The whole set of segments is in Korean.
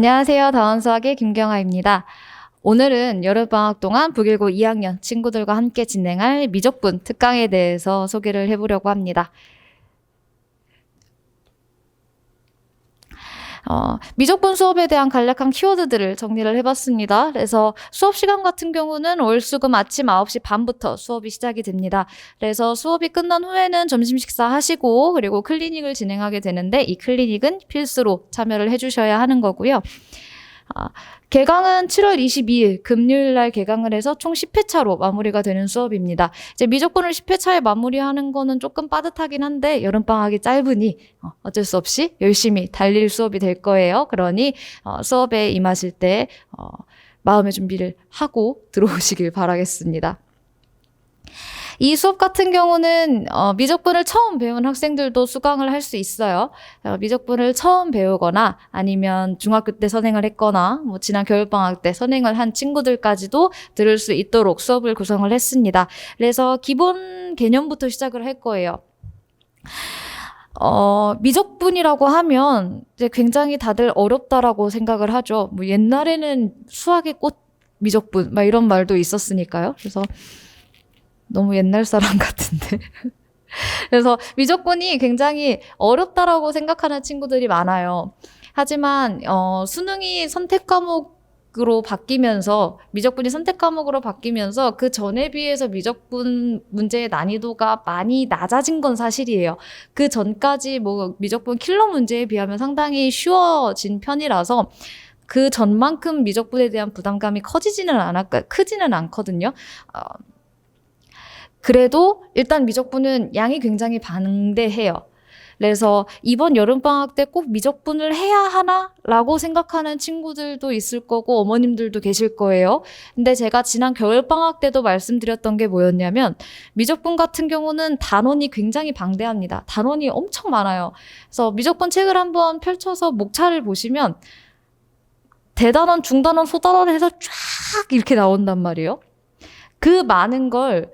안녕하세요. 다원수학의 김경아입니다. 오늘은 여름방학 동안 북일고 2학년 친구들과 함께 진행할 미적분 특강에 대해서 소개를 해보려고 합니다. 미적분 수업에 대한 간략한 키워드들을 정리를 해봤습니다. 그래서 수업 시간 같은 경우는 월, 수, 금 아침 9시 반부터 수업이 시작이 됩니다. 그래서 수업이 끝난 후에는 점심 식사하시고 그리고 클리닉을 진행하게 되는데 이 클리닉은 필수로 참여를 해주셔야 하는 거고요. 개강은 7월 22일 금요일 날 개강을 해서 총 10회차로 마무리가 되는 수업입니다. 이제 미적분을 10회차에 마무리하는 거는 조금 빠듯하긴 한데 여름방학이 짧으니 어쩔 수 없이 열심히 달릴 수업이 될 거예요. 그러니 수업에 임하실 때 마음의 준비를 하고 들어오시길 바라겠습니다. 이 수업 같은 경우는 미적분을 처음 배운 학생들도 수강을 할 수 있어요. 미적분을 처음 배우거나 아니면 중학교 때 선행을 했거나 지난 겨울방학 때 선행을 한 친구들까지도 들을 수 있도록 수업을 구성을 했습니다. 그래서 기본 개념부터 시작을 할 거예요. 미적분이라고 하면 이제 굉장히 다들 어렵다라고 생각을 하죠. 옛날에는 수학의 꽃 미적분 막 이런 말도 있었으니까요. 그래서 너무 옛날 사람 같은데. 그래서 미적분이 굉장히 어렵다라고 생각하는 친구들이 많아요. 하지만 수능이 선택 과목으로 바뀌면서 미적분이 선택 과목으로 바뀌면서 그 전에 비해서 미적분 문제의 난이도가 많이 낮아진 건 사실이에요. 그 전까지 미적분 킬러 문제에 비하면 상당히 쉬워진 편이라서 그 전만큼 미적분에 대한 부담감이 크지는 않거든요. 그래도 일단 미적분은 양이 굉장히 방대해요. 그래서 이번 여름방학 때 꼭 미적분을 해야 하나? 라고 생각하는 친구들도 있을 거고 어머님들도 계실 거예요. 근데 제가 지난 겨울방학 때도 말씀드렸던 게 뭐였냐면 미적분 같은 경우는 단원이 굉장히 방대합니다. 단원이 엄청 많아요. 그래서 미적분 책을 한번 펼쳐서 목차를 보시면 대단원, 중단원, 소단원 해서 쫙 이렇게 나온단 말이에요. 그 많은 걸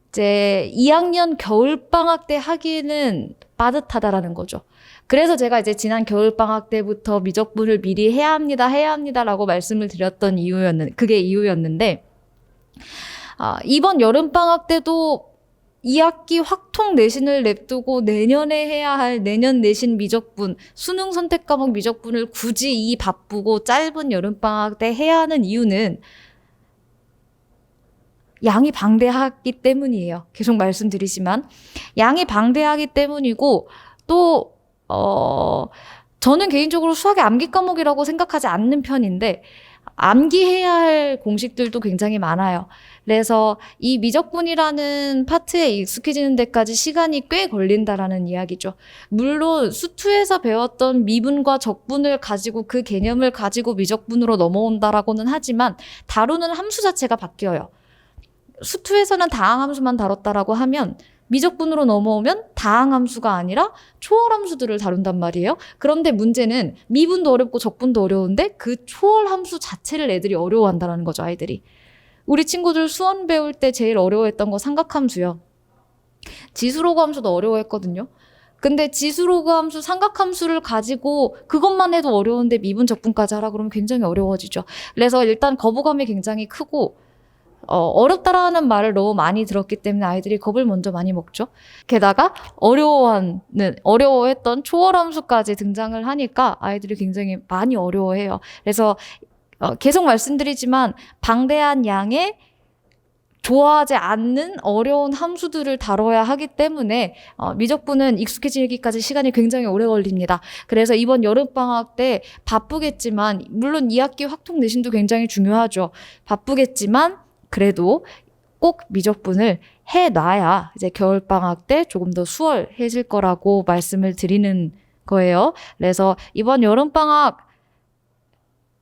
이제 2학년 겨울방학 때 하기에는 빠듯하다라는 거죠. 그래서 제가 이제 지난 겨울방학 때부터 미적분을 미리 해야 합니다라고 말씀을 드렸던 그게 이유였는데, 이번 여름방학 때도 2학기 확통 내신을 냅두고 내년에 해야 할 내년 내신 미적분, 수능 선택 과목 미적분을 굳이 이 바쁘고 짧은 여름방학 때 해야 하는 이유는 양이 방대하기 때문이에요. 계속 말씀드리지만 양이 방대하기 때문이고 또 저는 개인적으로 수학의 암기 과목이라고 생각하지 않는 편인데 암기해야 할 공식들도 굉장히 많아요. 그래서 이 미적분이라는 파트에 익숙해지는 데까지 시간이 꽤 걸린다라는 이야기죠. 물론 수투에서 배웠던 미분과 적분을 가지고 그 개념을 가지고 미적분으로 넘어온다라고는 하지만 다루는 함수 자체가 바뀌어요. 수투에서는 다항함수만 다뤘다라고 하면 미적분으로 넘어오면 다항함수가 아니라 초월함수들을 다룬단 말이에요. 그런데 문제는 미분도 어렵고 적분도 어려운데 그 초월함수 자체를 애들이 어려워한다는 거죠, 아이들이. 우리 친구들 수원 배울 때 제일 어려워했던 거 삼각함수요. 지수로그 함수도 어려워했거든요. 근데 지수로그 함수, 삼각함수를 가지고 그것만 해도 어려운데 미분 적분까지 하라 그러면 굉장히 어려워지죠. 그래서 일단 거부감이 굉장히 크고 어렵다라는 말을 너무 많이 들었기 때문에 아이들이 겁을 먼저 많이 먹죠. 게다가 어려워했던 초월함수까지 등장을 하니까 아이들이 굉장히 많이 어려워해요. 그래서 계속 말씀드리지만 방대한 양의 좋아하지 않는 어려운 함수들을 다뤄야 하기 때문에 미적분은 익숙해지기까지 시간이 굉장히 오래 걸립니다. 그래서 이번 여름방학 때 바쁘겠지만 물론 2학기 확통 내신도 굉장히 중요하죠. 바쁘겠지만 그래도 꼭 미적분을 해놔야 이제 겨울방학 때 조금 더 수월해질 거라고 말씀을 드리는 거예요. 그래서 이번 여름방학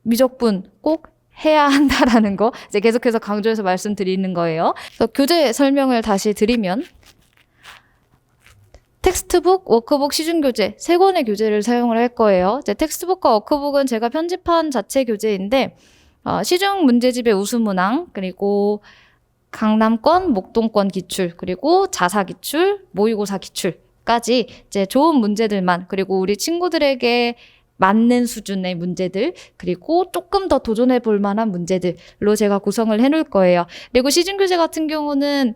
미적분 꼭 해야 한다라는 거 이제 계속해서 강조해서 말씀드리는 거예요. 그래서 교재 설명을 다시 드리면 텍스트북, 워크북, 시중교재 3권의 교재를 사용을 할 거예요. 이제 텍스트북과 워크북은 제가 편집한 자체 교재인데 시중 문제집의 우수문항, 그리고 강남권, 목동권 기출, 그리고 자사 기출, 모의고사 기출까지 이제 좋은 문제들만, 그리고 우리 친구들에게 맞는 수준의 문제들, 그리고 조금 더 도전해 볼 만한 문제들로 제가 구성을 해놓을 거예요. 그리고 시중교재 같은 경우는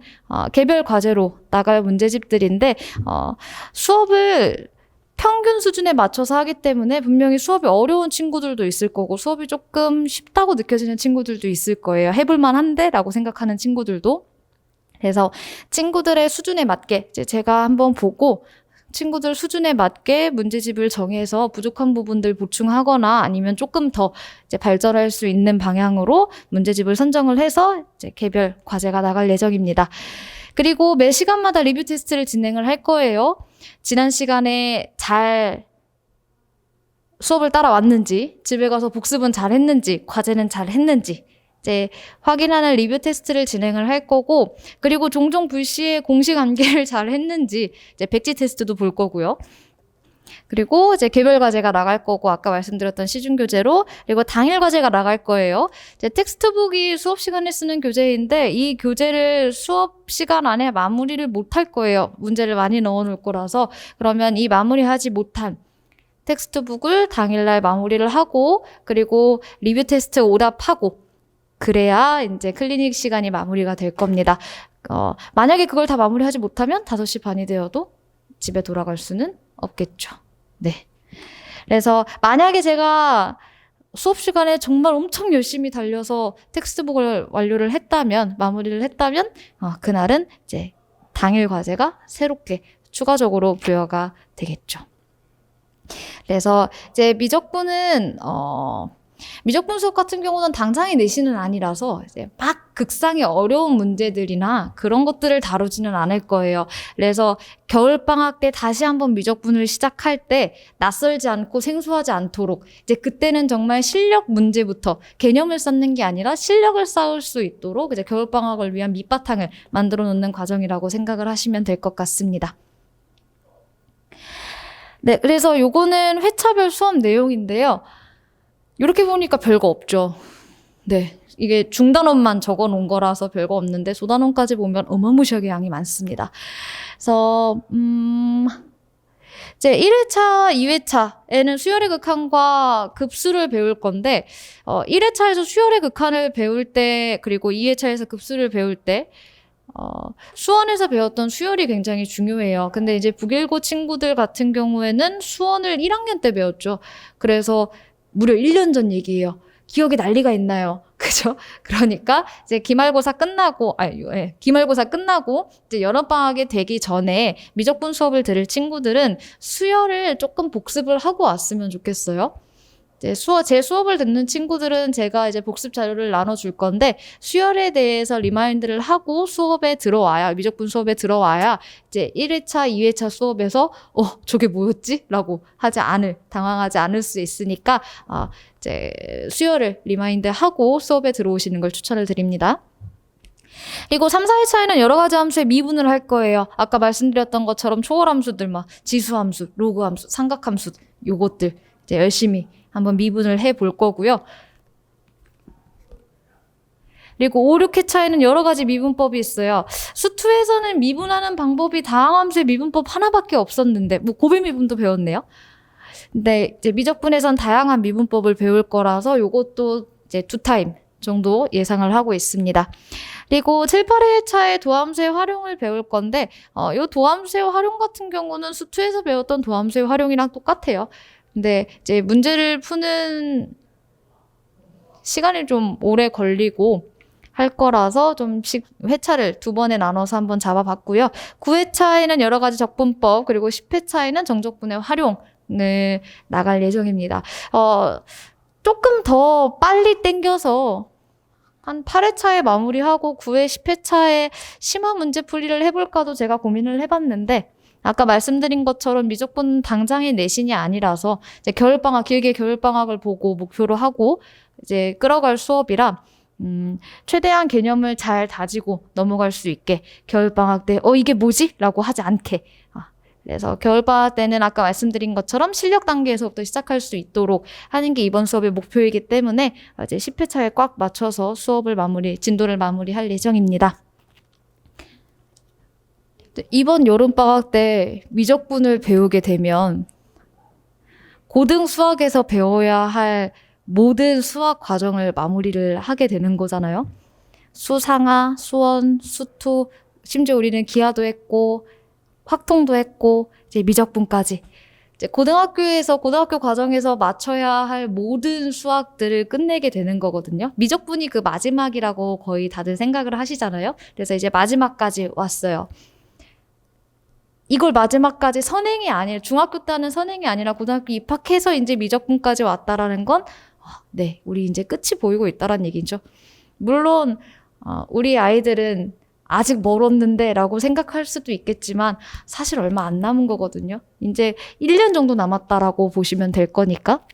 개별 과제로 나갈 문제집들인데 수업을 평균 수준에 맞춰서 하기 때문에 분명히 수업이 어려운 친구들도 있을 거고 수업이 조금 쉽다고 느껴지는 친구들도 있을 거예요. 해볼 만한데? 라고 생각하는 친구들도. 그래서 친구들의 수준에 맞게 이제 제가 한번 보고 친구들 수준에 맞게 문제집을 정해서 부족한 부분들 보충하거나 아니면 조금 더 이제 발전할 수 있는 방향으로 문제집을 선정을 해서 이제 개별 과제가 나갈 예정입니다. 그리고 매 시간마다 리뷰 테스트를 진행을 할 거예요. 지난 시간에 잘 수업을 따라왔는지, 집에 가서 복습은 잘 했는지, 과제는 잘 했는지 이제 확인하는 리뷰 테스트를 진행을 할 거고, 그리고 종종 불시에 공식 암기를 잘 했는지 이제 백지 테스트도 볼 거고요. 그리고 이제 개별 과제가 나갈 거고, 아까 말씀드렸던 시중교재로, 그리고 당일 과제가 나갈 거예요. 이제 텍스트북이 수업 시간에 쓰는 교재인데 이 교재를 수업 시간 안에 마무리를 못 할 거예요. 문제를 많이 넣어 놓을 거라서. 그러면 이 마무리하지 못한 텍스트북을 당일날 마무리를 하고, 그리고 리뷰 테스트 오답하고, 그래야 이제 클리닉 시간이 마무리가 될 겁니다. 만약에 그걸 다 마무리하지 못하면 5시 반이 되어도 집에 돌아갈 수는 없겠죠. 네. 그래서 만약에 제가 수업 시간에 정말 엄청 열심히 달려서 텍스트북을 완료를 했다면, 마무리를 했다면, 그날은 이제 당일 과제가 새롭게 추가적으로 부여가 되겠죠. 그래서 이제 미적분 수업 같은 경우는 당장의 내신은 아니라서 이제 막 극상의 어려운 문제들이나 그런 것들을 다루지는 않을 거예요. 그래서 겨울방학 때 다시 한번 미적분을 시작할 때 낯설지 않고 생소하지 않도록 이제 그때는 정말 실력 문제부터 개념을 쌓는 게 아니라 실력을 쌓을 수 있도록 이제 겨울방학을 위한 밑바탕을 만들어 놓는 과정이라고 생각을 하시면 될 것 같습니다. 네, 그래서 요거는 회차별 수업 내용인데요. 이렇게 보니까 별거 없죠. 네, 이게 중단원만 적어 놓은 거라서 별거 없는데 소단원까지 보면 어마무시하게 양이 많습니다. 그래서 이제 1회차, 2회차에는 수열의 극한과 급수를 배울 건데 1회차에서 수열의 극한을 배울 때, 그리고 2회차에서 급수를 배울 때 수원에서 배웠던 수열이 굉장히 중요해요. 근데 이제 북일고 친구들 같은 경우에는 수원을 1학년 때 배웠죠. 그래서 무려 1년 전 얘기예요. 기억에 난리가 있나요? 그죠? 그러니까 이제 기말고사 끝나고 이제 여름방학이 되기 전에 미적분 수업을 들을 친구들은 수열을 조금 복습을 하고 왔으면 좋겠어요. 이제 제 수업을 듣는 친구들은 제가 이제 복습 자료를 나눠줄 건데 수열에 대해서 리마인드를 하고 수업에 들어와야, 미적분 수업에 들어와야 이제 1회차, 2회차 수업에서 저게 뭐였지? 라고 당황하지 않을 수 있으니까 이제 수열을 리마인드 하고 수업에 들어오시는 걸 추천을 드립니다. 그리고 3, 4회차에는 여러 가지 함수의 미분을 할 거예요. 아까 말씀드렸던 것처럼 초월함수들, 지수함수, 로그함수, 삼각함수, 요것들 이제 열심히 한번 미분을 해볼 거고요. 그리고 5, 6회차에는 여러 가지 미분법이 있어요. 수2에서는 미분하는 방법이 다항함수의 미분법 하나밖에 없었는데, 고배 미분도 배웠네요. 근데 이제 미적분에선 다양한 미분법을 배울 거라서 요것도 이제 2타임 정도 예상을 하고 있습니다. 그리고 7, 8회차에 도함수의 활용을 배울 건데, 요 도함수의 활용 같은 경우는 수2에서 배웠던 도함수의 활용이랑 똑같아요. 근데 이제 문제를 푸는 시간이 좀 오래 걸리고 할 거라서 좀 회차를 2번에 나눠서 한번 잡아봤고요. 9회차에는 여러 가지 적분법, 그리고 10회차에는 정적분의 활용을 나갈 예정입니다. 조금 더 빨리 땡겨서 한 8회차에 마무리하고 9회, 10회차에 심화 문제 풀이를 해볼까도 제가 고민을 해봤는데, 아까 말씀드린 것처럼 미적분 당장의 내신이 아니라서 이제 길게 겨울방학을 보고 목표로 하고 이제 끌어갈 수업이라 최대한 개념을 잘 다지고 넘어갈 수 있게 겨울방학 때 이게 뭐지? 라고 하지 않게, 그래서 겨울방학 때는 아까 말씀드린 것처럼 실력 단계에서부터 시작할 수 있도록 하는 게 이번 수업의 목표이기 때문에 이제 10회차에 꽉 맞춰서 진도를 마무리할 예정입니다. 이번 여름방학 때 미적분을 배우게 되면 고등 수학에서 배워야 할 모든 수학 과정을 마무리를 하게 되는 거잖아요. 수상하, 수원, 수투, 심지어 우리는 기하도 했고 확통도 했고 이제 미적분까지 이제 고등학교 과정에서 맞춰야 할 모든 수학들을 끝내게 되는 거거든요. 미적분이 그 마지막이라고 거의 다들 생각을 하시잖아요. 그래서 이제 마지막까지 왔어요. 이걸 마지막까지 중학교 때는 선행이 아니라 고등학교 입학해서 이제 미적분까지 왔다라는 건, 네, 우리 이제 끝이 보이고 있다라는 얘기죠. 물론, 우리 아이들은 아직 멀었는데 라고 생각할 수도 있겠지만, 사실 얼마 안 남은 거거든요. 이제 1년 정도 남았다라고 보시면 될 거니까.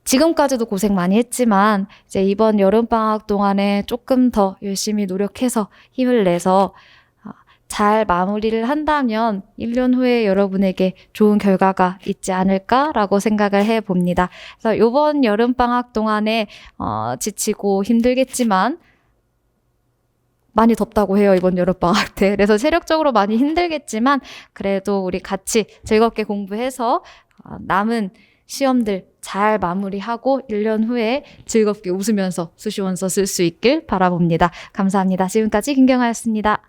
지금까지도 고생 많이 했지만, 이제 이번 여름방학 동안에 조금 더 열심히 노력해서 힘을 내서, 잘 마무리를 한다면 1년 후에 여러분에게 좋은 결과가 있지 않을까라고 생각을 해봅니다. 그래서 이번 여름방학 동안에 지치고 힘들겠지만 많이 덥다고 해요, 이번 여름방학 때. 그래서 체력적으로 많이 힘들겠지만 그래도 우리 같이 즐겁게 공부해서 남은 시험들 잘 마무리하고 1년 후에 즐겁게 웃으면서 수시원서 쓸 수 있길 바라봅니다. 감사합니다. 지금까지 김경아였습니다.